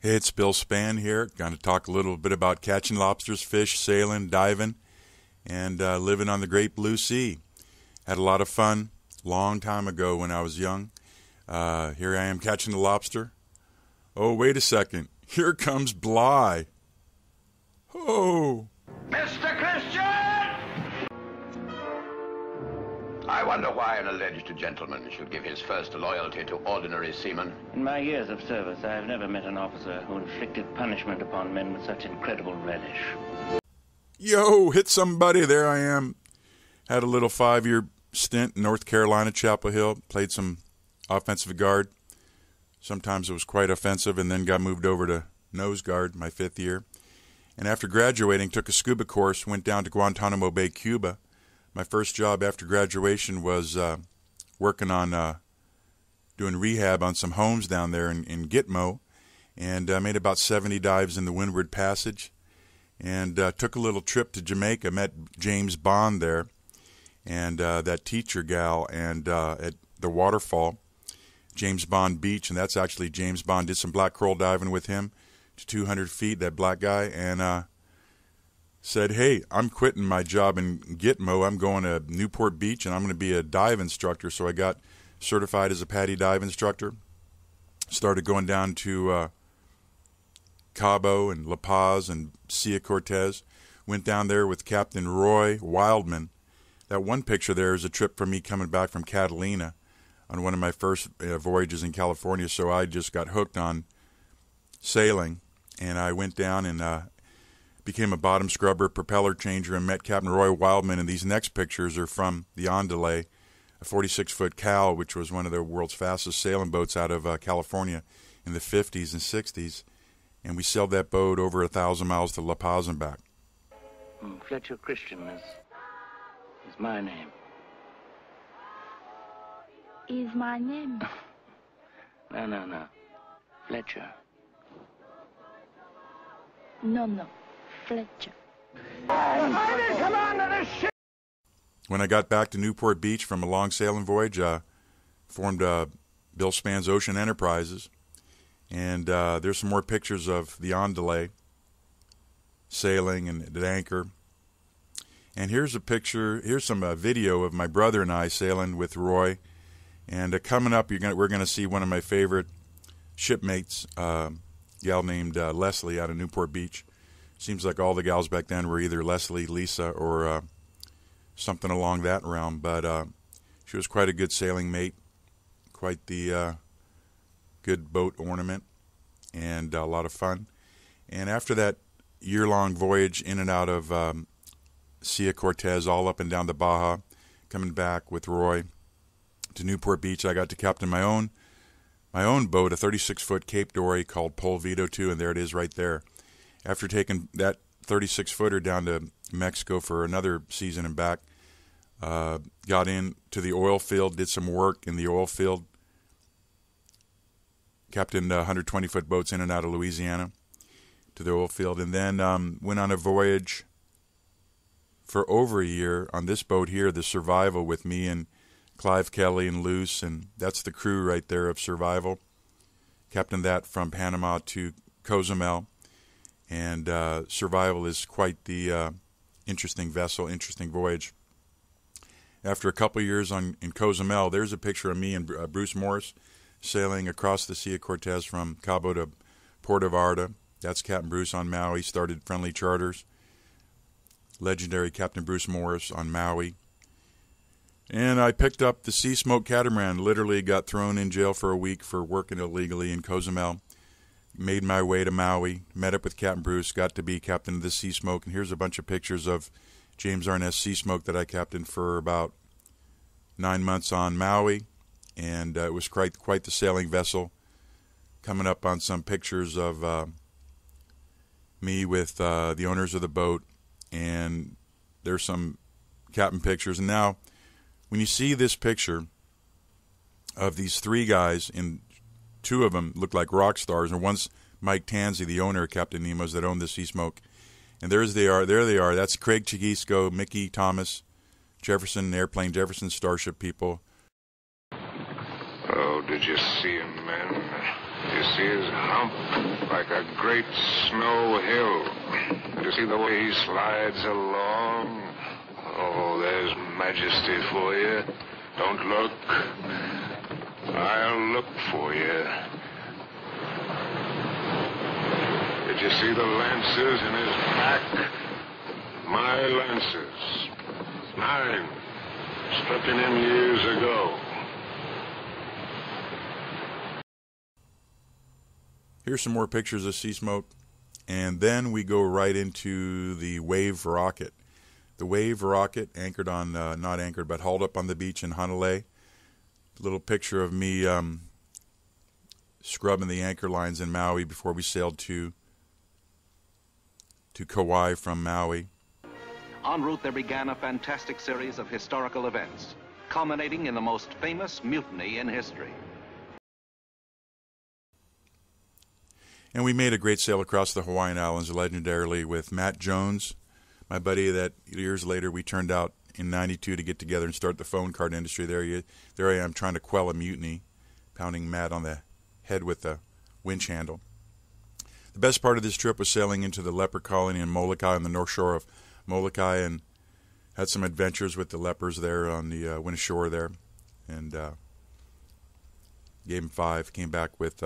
Hey, it's Bill Spann here. Going to talk a little bit about catching lobsters, fish, sailing, diving, and living on the great blue sea. Had a lot of fun long time ago when I was young. Here I am catching the lobster. Oh, wait a second. Here comes Bly. Oh. Mr. Christian! I wonder why an alleged gentleman should give his first loyalty to ordinary seamen. In my years of service, I have never met an officer who inflicted punishment upon men with such incredible relish. Yo, hit somebody. There I am. Had a little 5-year stint in North Carolina, Chapel Hill. Played some offensive guard. Sometimes it was quite offensive, and then got moved over to nose guard my 5th year. And after graduating, took a scuba course, went down to Guantanamo Bay, Cuba. My first job after graduation was working on doing rehab on some homes down there in Gitmo, and I made about 70 dives in the Windward Passage, and took a little trip to Jamaica, met James Bond there, and that teacher gal, and at the waterfall, James Bond Beach, and that's actually James Bond. Did some black coral diving with him to 200 feet, that black guy, and said, hey, I'm quitting my job in Gitmo. I'm going to Newport Beach, and I'm going to be a dive instructor. So I got certified as a PADI dive instructor. Started going down to Cabo and La Paz and Sia Cortez. Went down there with Captain Roy Wildman. That one picture there is a trip from me coming back from Catalina on one of my first voyages in California. So I just got hooked on sailing, and I went down and became a bottom scrubber, propeller changer, and met Captain Roy Wildman. And these next pictures are from the Andale, a 46-foot Cal, which was one of the world's fastest sailing boats out of California in the 50s and 60s. And we sailed that boat over 1,000 miles to La Paz and back. Fletcher Christian is my name. Is my name? No. Fletcher. No. Fletcher. I didn't come on to this ship! When I got back to Newport Beach from a long sailing voyage, formed Bill Spann's Ocean Enterprises. And there's some more pictures of the Andale sailing and the anchor. And here's a picture, here's some video of my brother and I sailing with Roy. And coming up, we're going to see one of my favorite shipmates, a gal named Leslie out of Newport Beach. Seems like all the gals back then were either Leslie, Lisa, or something along that realm. But she was quite a good sailing mate, quite the good boat ornament, and a lot of fun. And after that year-long voyage in and out of Sia Cortez, all up and down the Baja, coming back with Roy to Newport Beach, I got to captain my own boat, a 36-foot Cape Dory called Polvito 2, and there it is right there. After taking that 36-footer down to Mexico for another season and back, got into the oil field, did some work in the oil field, captained 120-foot boats in and out of Louisiana to the oil field, and then went on a voyage for over a year on this boat here, the Survival, with me and Clive Kelly and Luce, and that's the crew right there of Survival. Captained that from Panama to Cozumel. And Survival is quite the interesting vessel, interesting voyage. After a couple years in Cozumel, there's a picture of me and Bruce Morris sailing across the Sea of Cortez from Cabo to Puerto Vallarta. That's Captain Bruce on Maui, started Friendly Charters. Legendary Captain Bruce Morris on Maui. And I picked up the Sea Smoke catamaran, literally got thrown in jail for a week for working illegally in Cozumel. Made my way to Maui, met up with Captain Bruce, got to be captain of the Sea Smoke, and here's a bunch of pictures of James Arness Sea Smoke that I captained for about 9 months on Maui, and it was quite the sailing vessel. Coming up on some pictures of me with the owners of the boat, and there's some captain pictures. And now, when you see this picture of these 3 guys, and 2 of them look like rock stars, and one's Mike Tansey, the owner of Captain Nemo's that owned the Sea Smoke. And there they are. That's Craig Chigisco, Mickey Thomas, Jefferson Airplane, Jefferson Starship people. Oh, did you see him, man? you see his hump like a great snow hill. And you see the way he slides along. Oh, there's majesty for you. Don't look. I'll look for you. Did you see the lancers in his back? My lancers. 9. Struck in him years ago. Here's some more pictures of Sea Smoke, and then we go right into the Wave rocket. The Wave rocket anchored on, not anchored, but hauled up on the beach in Hanalei. Little picture of me scrubbing the anchor lines in Maui before we sailed to Kauai from Maui. En route, there began a fantastic series of historical events, culminating in the most famous mutiny in history. And we made a great sail across the Hawaiian Islands, legendarily, with Matt Jones, my buddy that years later we turned out in '92 to get together and start the phone card industry. There I am trying to quell a mutiny, pounding Matt on the head with the winch handle. The best part of this trip was sailing into the leper colony in Molokai on the north shore of Molokai, and had some adventures with the lepers there on the Winter Shore there, and gave him 5, came back with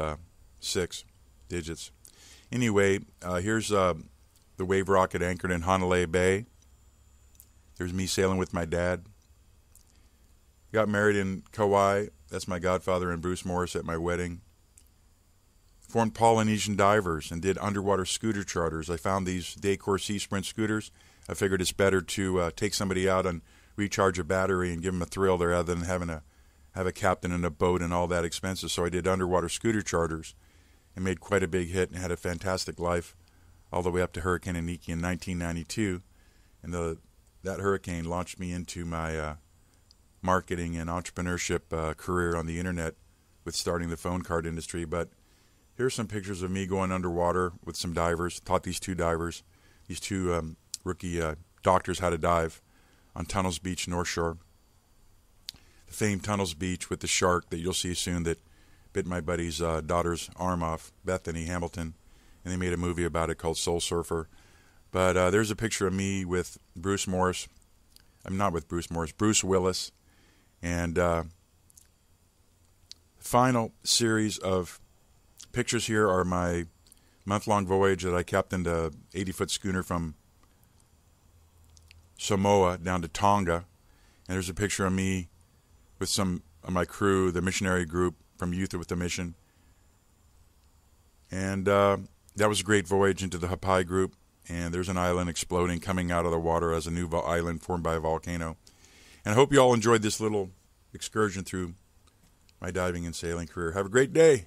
6 digits. Anyway, here's the Wave rocket anchored in Hanalei Bay. There's me sailing with my dad. Got married in Kauai. That's my godfather and Bruce Morris at my wedding. Formed Polynesian Divers and did underwater scooter charters. I found these Daycor Sea Sprint scooters. I figured it's better to take somebody out and recharge a battery and give them a thrill there rather than having to have a captain and a boat and all that expenses. So I did underwater scooter charters and made quite a big hit and had a fantastic life all the way up to Hurricane Iniki in 1992. And that hurricane launched me into my marketing and entrepreneurship career on the internet with starting the phone card industry. But here's some pictures of me going underwater with some divers. Taught these two divers, these two rookie doctors, how to dive on Tunnels Beach, North Shore. The famed Tunnels Beach with the shark that you'll see soon that bit my buddy's daughter's arm off, Bethany Hamilton, and they made a movie about it called Soul Surfer. But there's a picture of me with Bruce Morris. I'm not with Bruce Morris, Bruce Willis. And final series of pictures here are my month-long voyage that I captained a 80-foot schooner from Samoa down to Tonga. And there's a picture of me with some of my crew, the missionary group from Youth with the Mission. And that was a great voyage into the Hapai group. And there's an island exploding, coming out of the water as a new island formed by a volcano. And I hope you all enjoyed this little excursion through my diving and sailing career. Have a great day.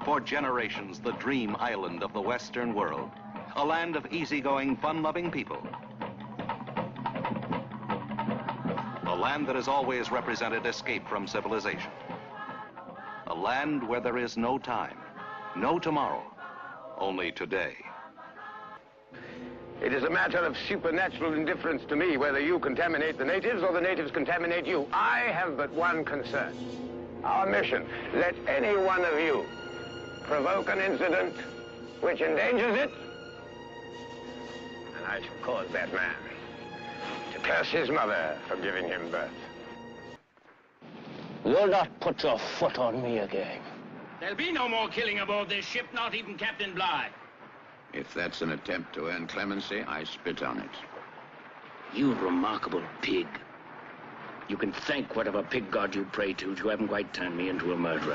For generations, the dream island of the Western world. A land of easygoing, fun-loving people. A land that has always represented escape from civilization. A land where there is no time, no tomorrow, only today. It is a matter of supernatural indifference to me whether you contaminate the natives or the natives contaminate you. I have but one concern. Our mission. Let any one of you provoke an incident which endangers it, and I shall cause that man to curse his mother for giving him birth. You'll not put your foot on me again. There'll be no more killing aboard this ship, not even Captain Bligh. If that's an attempt to earn clemency, I spit on it. You remarkable pig. You can thank whatever pig god you pray to, you haven't quite turned me into a murderer.